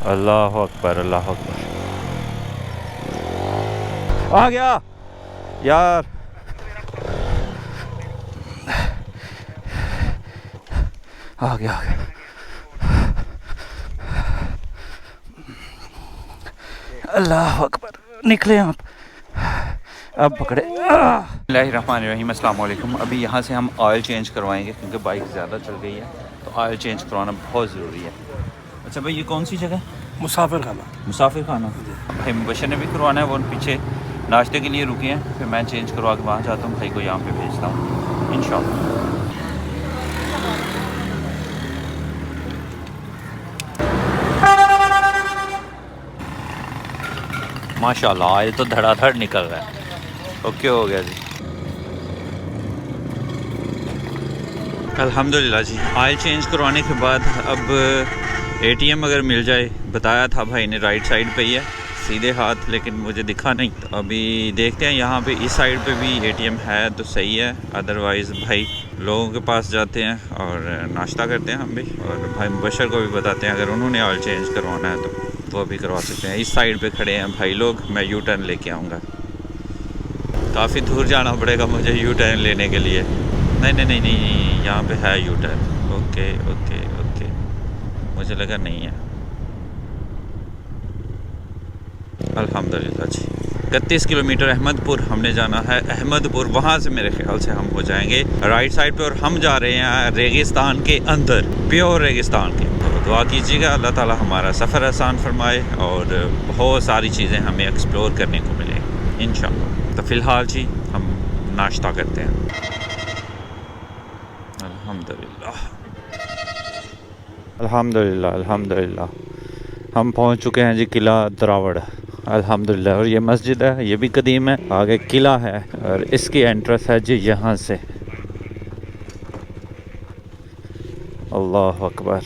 अल्लाह अकबर, अल्लाह अकबर। आ गया यार, आ गया आ गया। अल्लाह अकबर, निकले आप, अब पकड़े। बिस्मिल्लाहिर्रहमानिर्रहीम, अस्सलाम वालेकुम। अभी यहाँ से हम ऑयल चेंज करवाएंगे क्योंकि बाइक ज़्यादा चल गई है, तो ऑयल चेंज करवाना बहुत ज़रूरी है। अच्छा भाई, ये कौन सी जगह? मुसाफिर खाना। मुसाफिर खाना। भाई मुबशर ने भी करवाना है, वो पीछे नाश्ते के लिए रुके हैं, फिर मैं चेंज करवा के वहाँ जाता हूँ, भाई को यहाँ पे भेजता हूँ इंशाल्लाह। माशाल्लाह ऑयल तो धड़ाधड़ निकल रहा है। ओके हो गया जी, अल्हम्दुलिल्लाह जी। ऑयल चेंज करवाने के बाद अब एटीएम अगर मिल जाए, बताया था भाई ने राइट साइड पे ही है सीधे हाथ, लेकिन मुझे दिखा नहीं। तो अभी देखते हैं, यहाँ पे इस साइड पे भी एटीएम है तो सही है, अदरवाइज़ भाई लोगों के पास जाते हैं और नाश्ता करते हैं हम भी, और भाई मुबशर को भी बताते हैं अगर उन्होंने ऑयल चेंज करवाना है तो वो भी करवा सकते हैं। इस साइड पे खड़े हैं भाई लोग, मैं यू टर्न लेके आऊँगा। काफ़ी दूर जाना पड़ेगा मुझे यू टर्न लेने के लिए। नहीं नहीं नहीं नहीं, यहाँ पे है U turn. Okay okay okay, मुझे लगा नहीं है। अल्हम्दुलिल्लाह जी। 31 किलोमीटर अहमदपुर हमने जाना है। अहमदपुर वहाँ से मेरे ख्याल से हम हो जाएंगे राइट साइड पे, और हम जा रहे हैं रेगिस्तान के अंदर, प्योर रेगिस्तान के। तो दुआ कीजिएगा अल्लाह ताला हमारा सफ़र आसान फरमाए और बहुत सारी चीज़ें हमें एक्सप्लोर करने को मिले इंशाअल्लाह। तो फ़िलहाल जी हम नाश्ता करते हैं। अल्हम्दुलिल्लाह अल्हम्दुलिल्लाह अल्हम्दुलिल्लाह, हम पहुंच चुके हैं जी किला दरावड़ अल्हम्दुलिल्लाह। और ये मस्जिद है, ये भी कदीम है, आगे किला है और इसकी एंट्रेंस है जी यहाँ से। अल्लाह अकबर,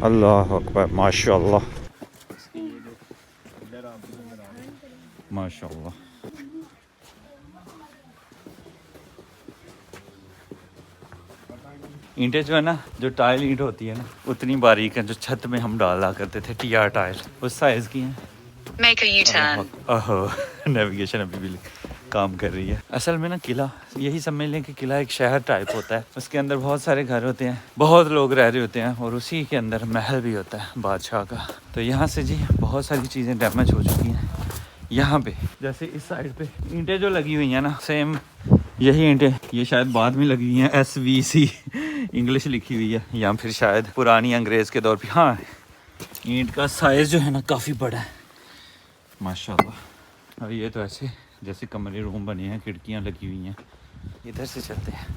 अल्लाह अकबर, माशाअल्लाह माशाअल्लाह। ईंटें जो है ना, जो टाइल ईंट होती है ना, उतनी बारीक है जो छत में हम डाला करते थे टीआर टाइल, उस साइज़ की हैं। Make a U-turn. ओहो, नेविगेशन अभी भी काम कर रही है। असल में ना किला, यही समझ लें कि किला एक शहर टाइप होता है, उसके अंदर बहुत सारे घर होते हैं, बहुत लोग रह रहे होते हैं, और उसी के अंदर महल भी होता है बादशाह का। तो यहाँ से जी बहुत सारी चीज़ें डैमेज हो चुकी हैं यहाँ पे। जैसे इस साइड पे ईंटें जो लगी हुई हैं ना, सेम यही ईंटें, ये शायद बाद में लगी हुई हैं, SVC इंग्लिश लिखी हुई है, या फिर शायद पुरानी अंग्रेज़ के दौर पे। हाँ, ईंट का साइज़ जो है ना काफ़ी बड़ा है माशाल्लाह। और ये तो ऐसे जैसे कमरे रूम बने हैं, खिड़कियाँ लगी हुई हैं। इधर से चलते हैं,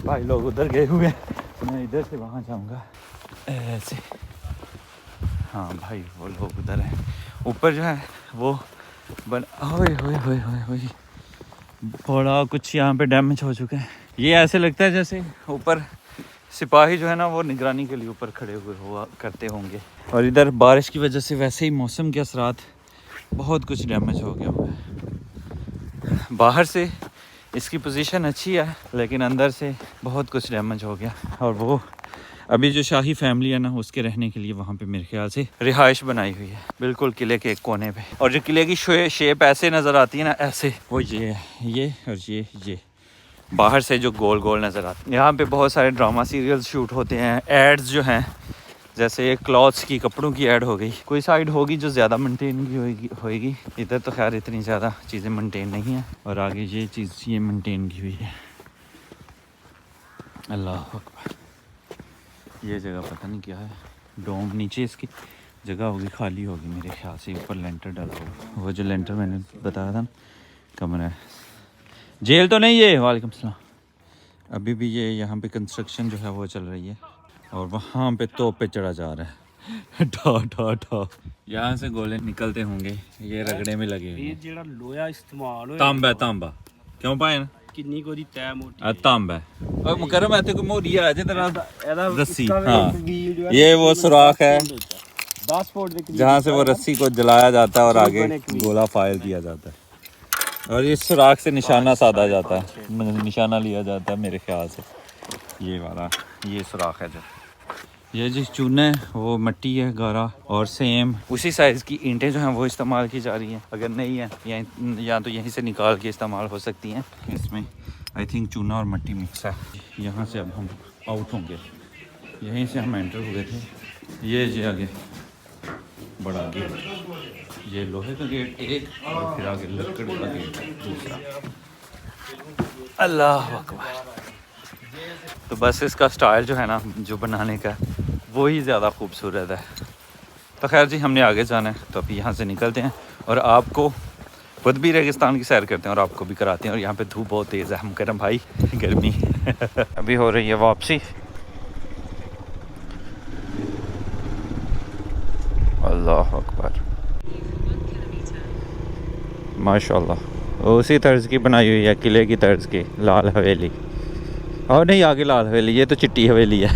भाई लोग उधर गए हुए हैं, मैं इधर से वहाँ जाऊँगा ऐसे। हाँ भाई, वो लोग उधर हैं। ऊपर जो है वो बन, ओए होए होए होए होए, बड़ा कुछ यहाँ पे डैमेज हो चुके हैं। ये ऐसे लगता है जैसे ऊपर सिपाही जो है ना, वो निगरानी के लिए ऊपर खड़े हुए हुआ करते होंगे। और इधर बारिश की वजह से वैसे ही मौसम के असरात, बहुत कुछ डैमेज हो गया हुआ है। बाहर से इसकी पोजीशन अच्छी है, लेकिन अंदर से बहुत कुछ डैमेज हो गया। और वो अभी जो शाही फैमिली है ना, उसके रहने के लिए वहाँ पे मेरे ख्याल से रिहाइश बनाई हुई है, बिल्कुल किले के एक कोने पे। और जो किले की शेप ऐसे नज़र आती है ना, ऐसे, वो ये और ये बाहर से जो गोल गोल नज़र आते हैं। यहाँ पे बहुत सारे ड्रामा सीरियल्स शूट होते हैं। एड्स जो हैं, जैसे क्लॉथ्स की, कपड़ों की ऐड हो गई, कोई साइड होगी जो ज़्यादा मेंटेन की होएगी। इधर तो खैर इतनी ज़्यादा चीज़ें मेंटेन नहीं है, और आगे ये चीज़ ये मेंटेन की हुई है। अल्लाह अकबर, ये जगह पता नहीं क्या है, डोम नीचे इसकी जगह होगी, खाली होगी मेरे ख्याल से, ऊपर लेंटर डाला होगा। वो जो लेंटर मैंने बताया था ना, कमरा है, जेल तो नहीं है। वालेकुम सलाम। अभी भी ये यहाँ पे कंस्ट्रक्शन जो है वो चल रही है, और वहाँ पे तोप पे चढ़ा जा रहा है। ठा ठा ठा, यहाँ से गोले निकलते होंगे, ये रगड़े में लगे हुए हैं। ਜਿਹੜਾ ਲੋਹਾ ਇਸਤੇਮਾਲ ਹੋਇਆ तांबा तांबा क्यों पाए ना, ਕਿੰਨੀ ਕੋਦੀ ਤੈ ਮੋਟੀ आ तांबा है। और मुकर्रम है तो मोरी है जितना रस्सी। हाँ, ये वो सुराख है 10 फुट ਦੇ जहाँ से वो रस्सी को जलाया जाता है और आगे गोला फायर किया जाता है। और इस सुराख से निशाना साधा जाता है, निशाना लिया जाता है मेरे ख्याल से। ये वाला ये सुराख है जो, ये जिस चूना है वो मिट्टी है गारा, और सेम उसी साइज़ की ईंटें जो हैं वो इस्तेमाल की जा रही हैं। अगर नहीं है या तो यहीं से निकाल के इस्तेमाल हो सकती हैं। इसमें आई थिंक चूना और मिट्टी मिक्स है। यहाँ से अब हम आउट होंगे, यहीं से हम एंटर हुए थे। ये आगे बड़ा गेट, ये लोहे का गेट एक, और फिर आगे लकड़ का गेट दूसरा। अल्लाह अकबर। तो बस इसका स्टाइल जो है ना, जो बनाने का, वो ही ज़्यादा खूबसूरत है। तो खैर जी, हमने आगे जाना है, तो अभी यहाँ से निकलते हैं और आपको खुद भी रेगिस्तान की सैर करते हैं और आपको भी कराते हैं। और यहाँ पे धूप बहुत तेज़ है, हम करम भाई गर्मी अभी हो रही है वापसी। अल्लाह अकबर, माशाल्लाह। उसी तर्ज की बनाई हुई है, किले की तर्ज की, लाल हवेली। और नहीं, आगे लाल हवेली, ये तो चिट्टी हवेली है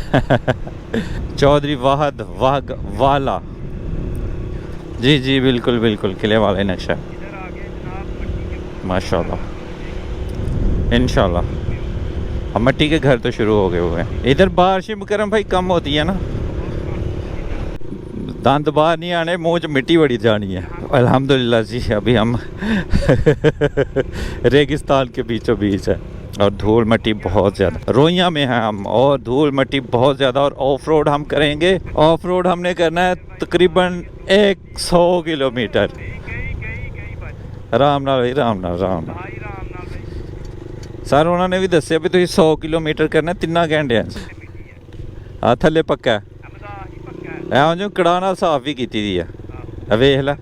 चौधरी वाहद वाग वाला, जी जी बिल्कुल बिल्कुल, किले वाला नक्शा माशाल्लाह। इंशाल्लाह। अब मिट्टी के घर तो शुरू हो गए हुए हैं। इधर बारिश मुकरम भाई कम होती है ना, दंद बाहर नहीं आने, मुंह च मिट्टी बड़ी जानी है। अल्हम्दुलिल्लाह जी, अभी हम रेगिस्तान के बीचों बीच है और धूल मिट्टी बहुत ज़्यादा, रोइयां में हैं हम, और धूल मिट्टी बहुत ज़्यादा। और ऑफ रोड हम करेंगे, ऑफ रोड हमने करना है तकरीबन 100 किलोमीटर। आराम नाल आराम नाल आराम नाल सर, उन्होंने भी दस्सिया भी तुसीं 100 किलोमीटर करना 3 घंटियां च। हाँ, थल्ले पक्का ऐ जो कड़ाना साफ भी की दी है, वेख ला।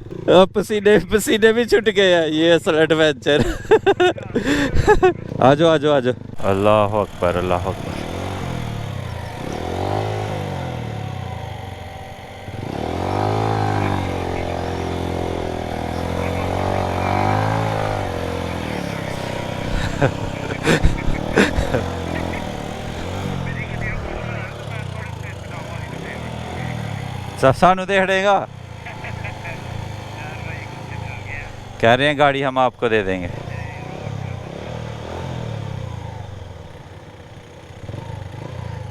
पसीने पसीने भी छुट गए हैं, ये असल एडवेंचर आ जाओ आ जाओ आ जाओ। अल्लाह अकबर अल्लाह अकबर। सानू दे खड़ेगा, कह रहे हैं गाड़ी हम आपको दे देंगे।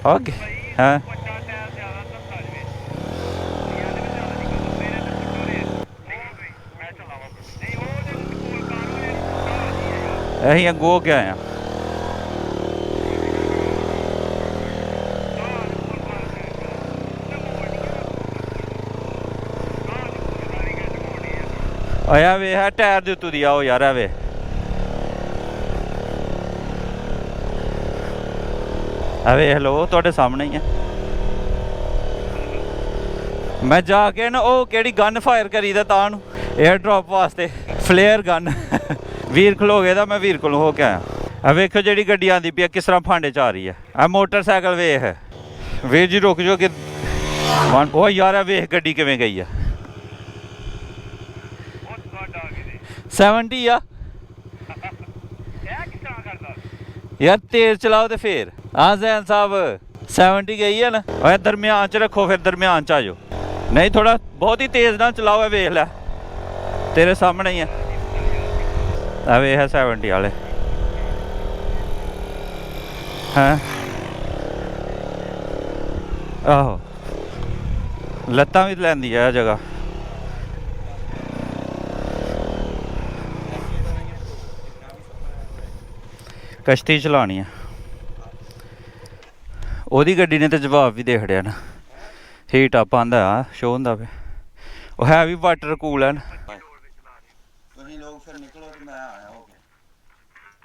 ओके हाँ, अं अगो क्या आया। आया वे है टायर दे उत्तों दी आओ यार, वे अवे हेलो थोड़े सामने ही है। मैं जाके ना ओ केड़ी गन फायर करी दा तां एयर ड्रॉप वास्ते, फ्लेयर गन वीर खलो गए दा, मैं वीर को हो के आया। वेखो जी गड्डी आती पी किस तरह फांडे च आ रही है। आ मोटरसाइकिल वेख वीर जी, रुक जो कि ओ यार वेख गड्डी किवें गई है। 70 आ यार, तेज चलाओ तो फिर। हाँ जैन साहब 70 गई है ना, और दरम्यान च रखो, फिर दरम्यान च आ जाओ। नहीं थोड़ा बहुत ही तेज ना चलाओ, वेख लै तेरे सामने ही है, वे है 70 वाले। हैं आहो, लत्तां भी लैंदी है जगह। कश्ती चलानी है, ओदी गड्डी ने तो जवाब भी दे खड़िया ना, हीट अप आंदा शो होंदा पे, वो है भी वाटर कूल है ना।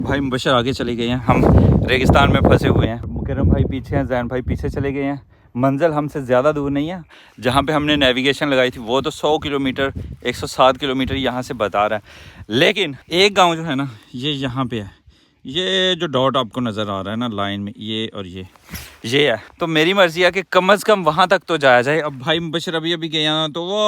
भाई मुबशर आगे चले गए हैं, हम रेगिस्तान में फंसे हुए हैं। मुकरम भाई पीछे हैं, जैन भाई पीछे चले गए हैं। मंजिल हमसे ज़्यादा दूर नहीं है, जहाँ पे हमने नेविगेशन लगाई थी वो तो 100 किलोमीटर 107 किलोमीटर यहाँ से बता रहा है। लेकिन एक गांव जो है ना, ये यहाँ पे है, ये जो डॉट आपको नज़र आ रहा है ना लाइन में, ये और ये है। तो मेरी मर्ज़ी है कि कम से कम वहाँ तक तो जाया जाए। अब भाई मुबशर अभी गया तो वो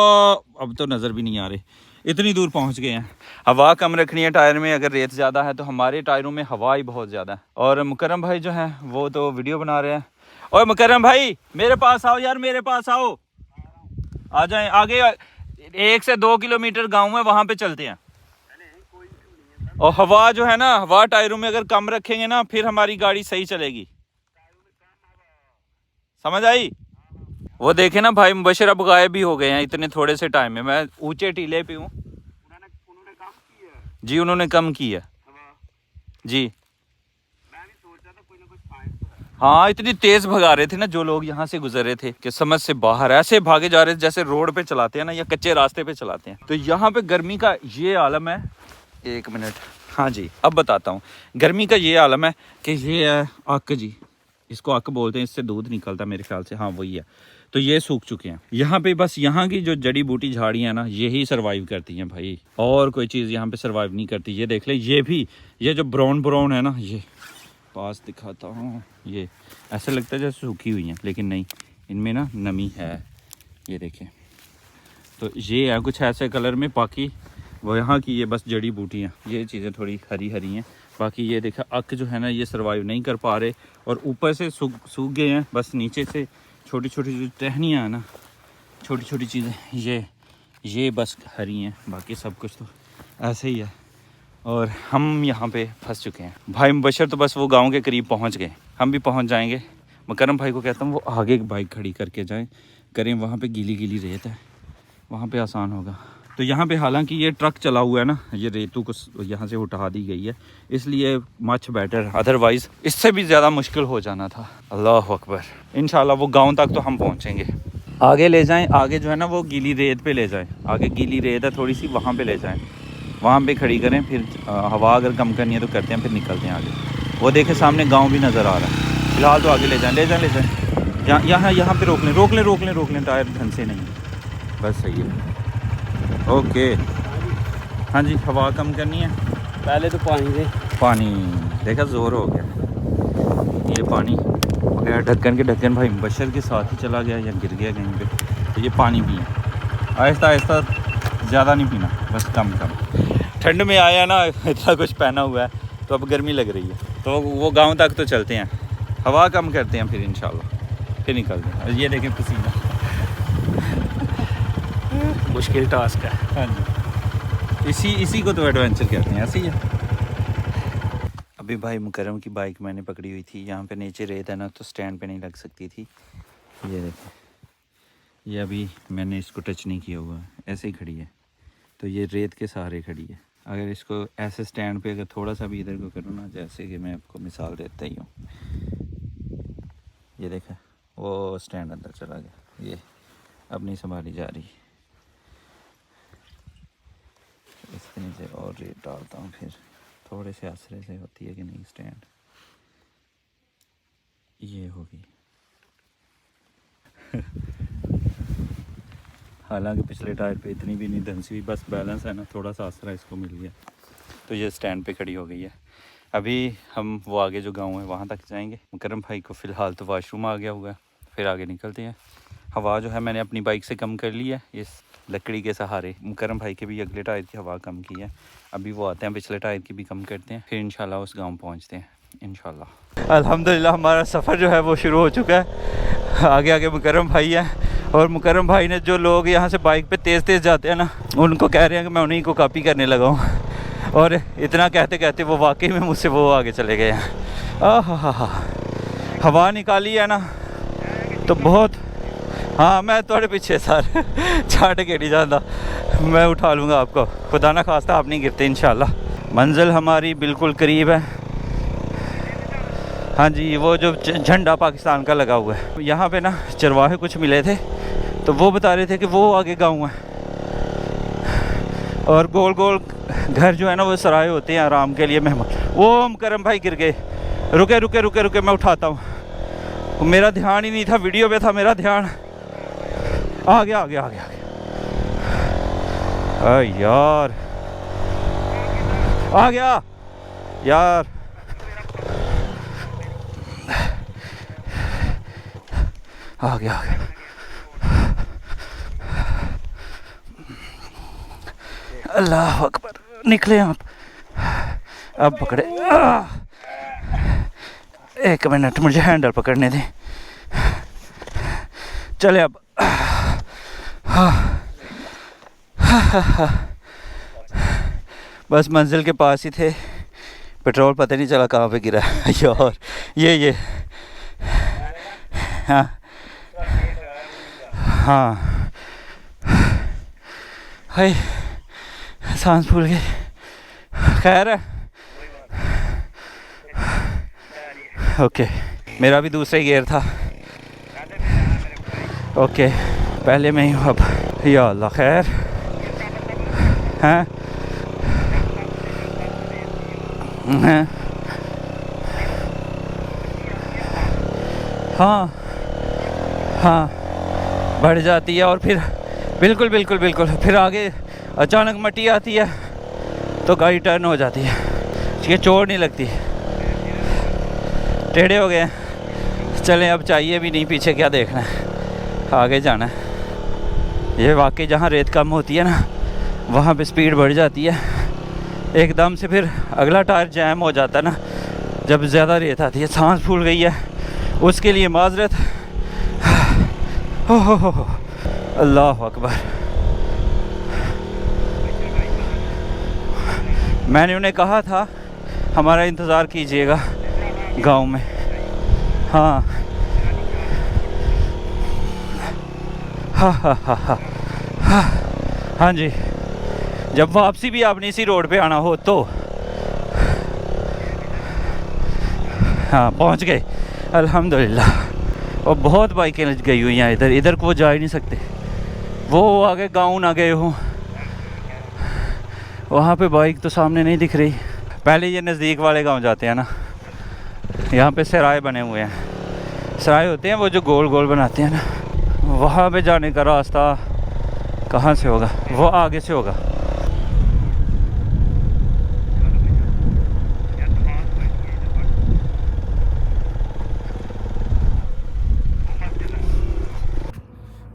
अब तो नज़र भी नहीं आ रही, इतनी दूर पहुंच गए हैं। हवा कम रखनी है टायर में, अगर रेत ज़्यादा है तो हमारे टायरों में हवा ही बहुत ज़्यादा है। और मुकरम भाई जो हैं वो तो वीडियो बना रहे हैं। और मुकरम भाई मेरे पास आओ यार, मेरे पास आओ, आ जाएं आगे 1 से 2 किलोमीटर गांव है, वहाँ पे चलते हैं। और हवा जो है ना, हवा टायरों में अगर कम रखेंगे ना, फिर हमारी गाड़ी सही चलेगी। समझ आई? वो देखे ना भाई मुबशर अब गायब भी हो गए हैं इतने थोड़े से टाइम में। मैं ऊंचे टीले पे हूँ जी, उन्होंने कम की है जी। हाँ, इतनी तेज भगा रहे थे ना जो लोग यहाँ से गुजर रहे थे कि समझ से बाहर, ऐसे भागे जा रहे थे जैसे रोड पे चलाते हैं ना या कच्चे रास्ते पे चलाते हैं। तो यहाँ पे गर्मी का ये आलम है। एक मिनट, हाँ जी अब बताता हूँ। गर्मी का ये आलम है कि ये है अक जी, इसको अक बोलते हैं, इससे दूध निकलता मेरे ख्याल से, हाँ वही है। तो ये सूख चुके हैं यहाँ पे। बस यहाँ की जो जड़ी बूटी झाड़ियाँ ना, यही सर्वाइव करती हैं भाई, और कोई चीज़ यहाँ पे सर्वाइव नहीं करती। ये देख ले, ये भी, ये जो ब्राउन ब्राउन है ना, ये पास दिखाता हूँ, ये ऐसा लगता है जैसे सूखी हुई हैं, लेकिन नहीं, इनमें ना नमी है। ये देखें, तो ये है कुछ ऐसे कलर में। बाकी वो यहाँ की ये बस जड़ी बूटियाँ, ये चीज़ें थोड़ी हरी हरी हैं। बाकी ये देखा अक जो है ना, ये सर्वाइव नहीं कर पा रहे, और ऊपर से सूख गए हैं। बस नीचे से छोटी छोटी जो टहनियाँ हैं ना, छोटी छोटी चीज़ें, ये बस हरी हैं। बाकी सब कुछ तो ऐसे ही है। और हम यहाँ पे फंस चुके हैं। भाई मुबशर तो बस वो गांव के करीब पहुँच गए, हम भी पहुँच जाएंगे। मुकरम भाई को कहता हूँ वो आगे एक बाइक खड़ी करके जाएं, करें, वहाँ पे गीली गीली रेत है, वहाँ पे आसान होगा। तो यहाँ पे हालांकि ये ट्रक चला हुआ है ना, ये रेतू को यहाँ से उठा दी गई है, इसलिए मच बेटर। अदरवाइज़ इससे भी ज़्यादा मुश्किल हो जाना था। अल्लाह अकबर। इंशाल्लाह वो गाँव तक तो हम पहुँचेंगे। आगे ले जाएँ, आगे जो है ना वो गीली रेत पे ले जाएँ, आगे गीली रेत है थोड़ी सी, वहाँ पे ले जाएँ, वहाँ पे खड़ी करें। फिर हवा अगर कम करनी है तो करते हैं, फिर निकलते हैं आगे। वो देखें सामने गांव भी नज़र आ रहा है। फिलहाल तो आगे ले जाएं। यहाँ पे रोक लें, टायर ढंग से नहीं, बस सही है। ओके, हाँ जी, हवा कम करनी है। पहले तो पानी देखा, ज़ोर हो गया। ये पानी वगैरह ढक्कन के ढक्कन भाई मुबशर के साथ ही चला गया या गिर गया कहीं पे। तो ये पानी पिए आहिस्ता आहिस्ता, ज़्यादा नहीं पीना, बस कम। ठंड में आया ना, इतना कुछ पहना हुआ है तो अब गर्मी लग रही है। तो वो गांव तक तो चलते हैं, हवा कम करते हैं, फिर इंशाल्लाह फिर निकलते हैं। ये देखें पसीना, मुश्किल टास्क है। हाँ जी, इसी को तो एडवेंचर कहते हैं, ऐसे ही है। अभी भाई मुकरम की बाइक मैंने पकड़ी हुई थी, यहाँ पे नीचे रेत है ना, तो स्टैंड पे नहीं लग सकती थी। ये देखें, ये अभी मैंने इसको टच नहीं किया हुआ, ऐसे ही खड़ी है। तो ये रेत के सहारे खड़ी है। अगर इसको ऐसे स्टैंड पे अगर थोड़ा सा भी इधर को करूँ ना, जैसे कि मैं आपको मिसाल देता ही हूँ, ये देखा वो स्टैंड अंदर चला गया, ये अब नहीं संभाली जा रही। इसके नीचे और रेत डालता हूँ, फिर थोड़े से आसरे से होती है कि नहीं स्टैंड, ये होगी। हालांकि पिछले टायर पे इतनी भी नहीं धंसी हुई, बस बैलेंस है ना, थोड़ा सा आसरा इसको मिल गया, तो ये स्टैंड पे खड़ी हो गई है। अभी हम वो आगे जो गांव है वहाँ तक जाएंगे। मुकरम भाई को फ़िलहाल तो वॉशरूम आ गया हुआ है, फिर आगे निकलते हैं। हवा जो है मैंने अपनी बाइक से कम कर ली है इस लकड़ी के सहारे। मुकरम भाई के भी अगले टायर की हवा कम की है, अभी वो आते हैं पिछले टायर की भी कम करते हैं, फिर इंशाल्लाह उस गाँव पहुँचते हैं इंशाल्लाह। अल्हम्दुलिल्लाह हमारा सफ़र जो है वो शुरू हो चुका है। आगे आगे मुकरम भाई है, और मुकरम भाई ने जो लोग यहाँ से बाइक पे तेज़ तेज़ जाते हैं ना, उनको कह रहे हैं कि मैं उन्हीं को कॉपी करने लगा हूँ, और इतना कहते कहते वो वाकई में मुझसे वो आगे चले गए हैं। हा, हवा निकाली है ना तो बहुत। हाँ, मैं थोड़े पीछे सर छाट के नहीं जाता, मैं उठा लूँगा आपको, खुदा ना खास्ता आप नहीं गिरते इंशाल्लाह। मंजिल हमारी बिल्कुल करीब है। हाँ जी, वो जो झंडा पाकिस्तान का लगा हुआ है, यहाँ पे ना चरवाहे कुछ मिले थे, तो वो बता रहे थे कि वो आगे गाँव है, और गोल गोल घर जो है ना वो सराय होते हैं आराम के लिए मेहमान। वो मुकरम भाई गिर गए, रुके रुके रुके रुके, मैं उठाता हूँ, मेरा ध्यान ही नहीं था, वीडियो पे था मेरा ध्यान। आ गया आ गया आ गया यार, आ गया यार, आ गया अल्लाह अकबर, निकले आप। अब पकड़े, एक मिनट मुझे हैंडल पकड़ने दें, चले अब। बस मंजिल के पास ही थे, पेट्रोल पता नहीं चला कहाँ पे गिरा यार। ये हाँ हाँ, हाय सांस फूल गई। खैर है, ओके। मेरा भी दूसरा ही गियर था। ओके, पहले मैं ही हूँ अब। या अल्लाह, खैर हैं हैं हाँ हाँ, बढ़ जाती है और फिर बिल्कुल बिल्कुल बिल्कुल फिर आगे अचानक मट्टी आती है तो गाड़ी टर्न हो जाती है, इसके चोट नहीं लगती। टेढ़े हो गए हैं, चलें अब, चाहिए भी नहीं पीछे क्या देखना है, आगे जाना है। ये वाकई जहाँ रेत कम होती है ना वहाँ पे स्पीड बढ़ जाती है एकदम से, फिर अगला टायर जैम हो जाता है ना जब ज़्यादा रेत आती है। सांस फूल गई है, उसके लिए माजरत। हो अल्लाह अकबर। मैंने उन्हें कहा था हमारा इंतज़ार कीजिएगा गांव में। हाँ हाँ हाँ हाँ हाँ हाँ हाँ जी, जब वापसी भी आपने इसी रोड पे आना हो तो। हाँ पहुंच गए अल्हम्दुलिल्लाह। और बहुत बाइकें गई हुई हैं इधर को, वो जा ही नहीं सकते। वो आगे गाँव ना गए हो, वहाँ पे बाइक तो सामने नहीं दिख रही। पहले ये नज़दीक वाले गांव जाते हैं ना, यहाँ पे सराय बने हुए हैं, सराय होते हैं वो जो गोल गोल बनाते हैं ना, वहाँ पे जाने का रास्ता कहाँ से होगा, वो आगे से होगा।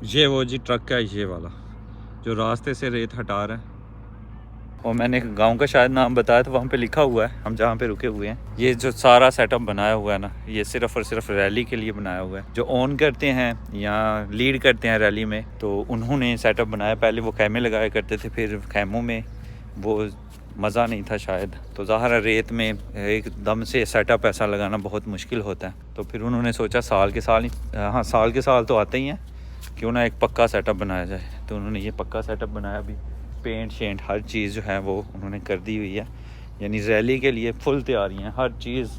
ये वो जी ट्रक है, ये वाला जो रास्ते से रेत हटा रहा है। और मैंने गांव का शायद नाम बताया था, वहाँ पे लिखा हुआ है हम जहाँ पे रुके हुए हैं। ये जो सारा सेटअप बनाया हुआ है ना, ये सिर्फ़ और सिर्फ रैली के लिए बनाया हुआ है। जो ऑन करते हैं या लीड करते हैं रैली में, तो उन्होंने सेटअप बनाया। पहले वो खैमे लगाया करते थे, फिर खैमों में वो मज़ा नहीं था शायद, तो ज़ाहिर रेत में एकदम से सेटअप ऐसा लगाना बहुत मुश्किल होता है। तो फिर उन्होंने सोचा साल के साल तो आते ही हैं, क्यों ना एक पक्का सेटअप बनाया जाए। तो उन्होंने ये पक्का सेटअप बनाया। अभी पेंट शेंट हर चीज़ जो है वो उन्होंने कर दी हुई है, यानी रैली के लिए फुल तैयारी है, हर चीज़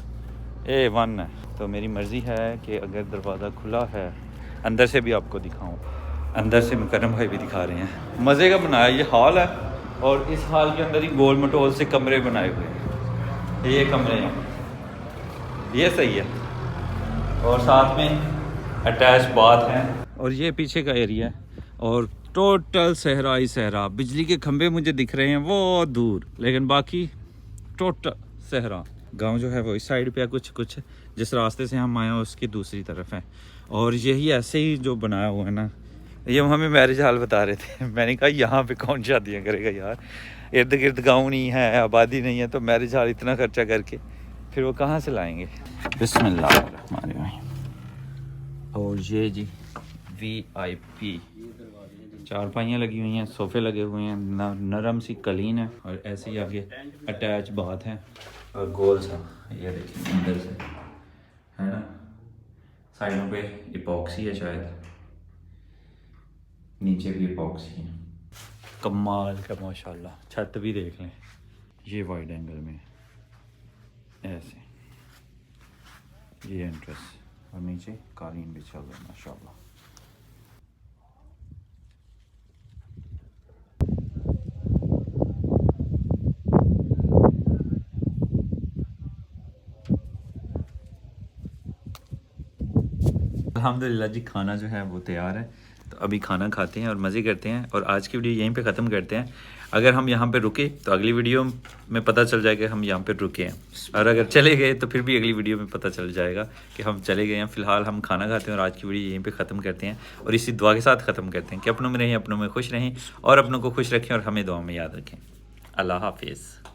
A1 है। तो मेरी मर्ज़ी है कि अगर दरवाज़ा खुला है, अंदर से भी आपको दिखाऊं। अंदर से मुकर्रम भाई भी दिखा रहे हैं। मज़े का बनाया ये हॉल है, और इस हॉल के अंदर ही गोल मटोल से कमरे बनाए हुए हैं। ये कमरे हैं, ये सही है, और साथ में अटैच बाथ है। और ये पीछे का एरिया है, और टोटल सहरा ही सहरा। बिजली के खंभे मुझे दिख रहे हैं वो दूर, लेकिन बाकी टोटल सहरा। गांव जो है वो इस साइड पे है, कुछ जिस रास्ते से हम आए हैं उसकी दूसरी तरफ है। और यही ऐसे ही जो बनाया हुआ है ना, ये हमें मैरिज हाल बता रहे थे। मैंने कहा यहाँ पे कौन शादियाँ करेगा यार, इर्द गिर्द गाँव नहीं है, आबादी नहीं है, तो मैरिज हाल इतना खर्चा करके फिर वो कहाँ से लाएंगे। बिस्मिल्लाह। और ये जी VIP चारपाइयाँ लगी हुई हैं, सोफ़े लगे हुए हैं, नरम सी कलीन है, और ऐसे ही आगे अटैच बाथ है, और गोल सा ये देखिए अंदर से है ना। साइडों पे इपॉक्सी है शायद, नीचे भी इपॉक्सी है। कमाल का माशाल्लाह। छत भी देख लें, ये वाइड एंगल में ऐसे, ये एंट्रेंस, और नीचे कालीन बिछा हुआ है माशाल्लाह। अल्हम्दुलिल्लाह जी, खाना जो है वो तैयार है, तो अभी खाना खाते हैं और मज़े करते हैं, और आज की वीडियो यहीं पे ख़त्म करते हैं। अगर हम यहाँ पे रुके तो अगली वीडियो में पता चल जाएगा हम यहाँ पे रुके हैं, और अगर चले गए तो फिर भी अगली वीडियो में पता चल जाएगा कि हम चले गए हैं। फ़िलहाल हम खाना खाते हैं और आज की वीडियो यहीं पे ख़त्म करते हैं, और इसी दुआ के साथ ख़त्म करते हैं कि अपनों में रहें, अपनों में खुश रहें, और अपनों को खुश रखें, और हमें दुआ में याद रखें। अल्लाह हाफिज़।